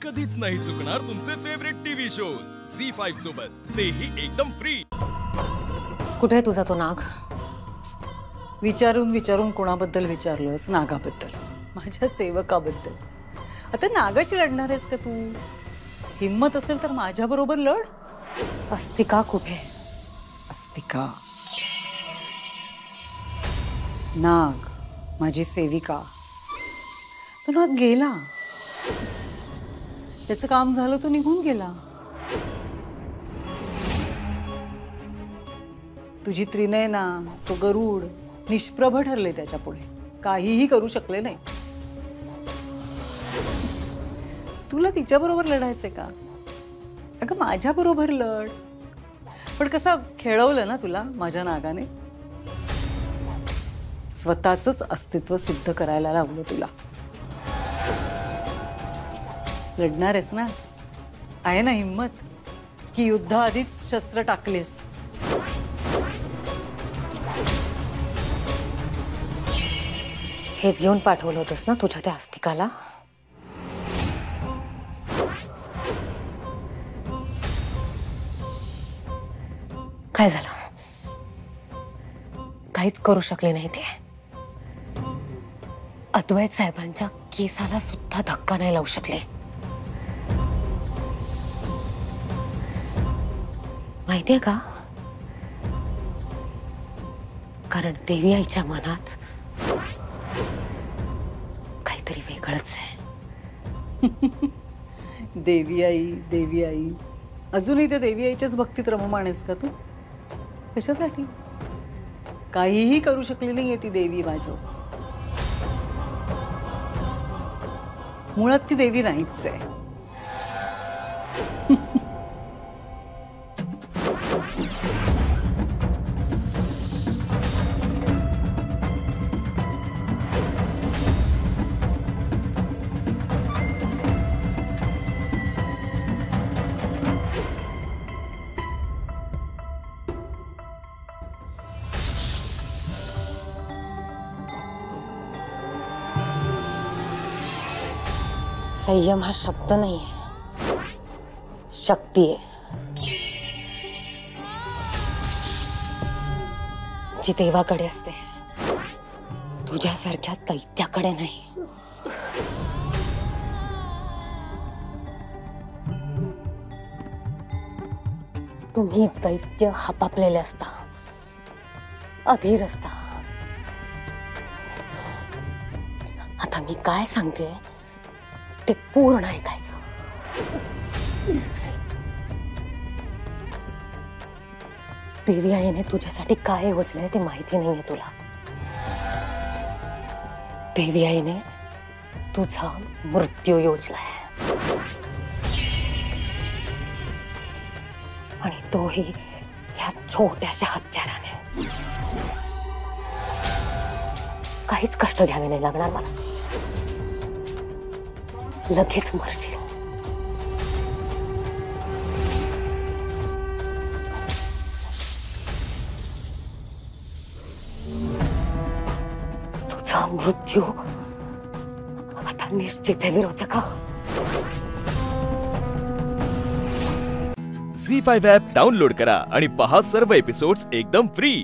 कधीच नाही चुकणार तुमचे फेवरेट टीव्ही शोज झी5 सोबत, तेही एकदम फ्री। कुठे आहे तुझा तो नाग? विचारून विचारून कोणाबद्दल विचारलंस? नागाबद्दल, माझ्या सेवकाबद्दल। आता नागाशी लढणार आहेस का तू? हिम्मत असेल तर माझ्या बरोबर लढ। अस्तिका कुठे? अस्तिका नाग माझी सेविका, तो नाग गेला, त्याचं काम झालं, तो निघून गेला। तुझी त्रिनयना, तो गरुड निष्प्रभ ठरले, त्याच्या पुढे काहीही करू शकले नाही। तुला तिच्या बरोबर लढायचंय का? अगं माझ्या बरोबर लढ। पण कसं खेळवलं ना तुला माझ्या नागाने, स्वतःच अस्तित्व सिद्ध करायला लावलं तुला। लढणार आहेस ना? आहे ना हिम्मत? की युद्धाआधीच शस्त्र टाकलेस? हेच घेऊन पाठवलं होतंस ना तुझ्या त्या अस्तिकाला? काय झालं? काहीच करू शकले नाही ते। अद्वैत साहेबांच्या केसाला सुद्धा धक्का नाही लावू शकले। माहितीये का? कारण देवी आईच्या मनात काहीतरी वेगळंच आहे। देवी आई, देवी आई, अजूनही त्या देवी आईच्याच भक्तीत रममाण आहेस का तू? कशासाठी? काहीही करू शकली नाहीये ती देवी माझं। मुळात ती देवी नाहीच आहे। संयम हा शब्द नाही आहे, शक्ती आहे, जी देवाकडे असते, तुझ्यासारख्या दैत्याकडे नाही। तुम्ही दैत्य हापापलेले असता, अधीर असता। आता मी काय सांगते ते पूर्ण ऐकायचं। देवी आईने तुझ्यासाठी काय योजलंय ते माहिती नाहीये तुला। देवी आईने तुझा मृत्यू योजलाय, आणि तोही ह्या छोट्याशा हत्याराने। काहीच कष्ट घ्यावे नाही लागणार मला, लगेच मरशील। तुझा मृत्यू आता निश्चित आहे विरोचका। झी5 ॲप डाउनलोड करा आणि पहा सर्व एपिसोड्स एकदम फ्री।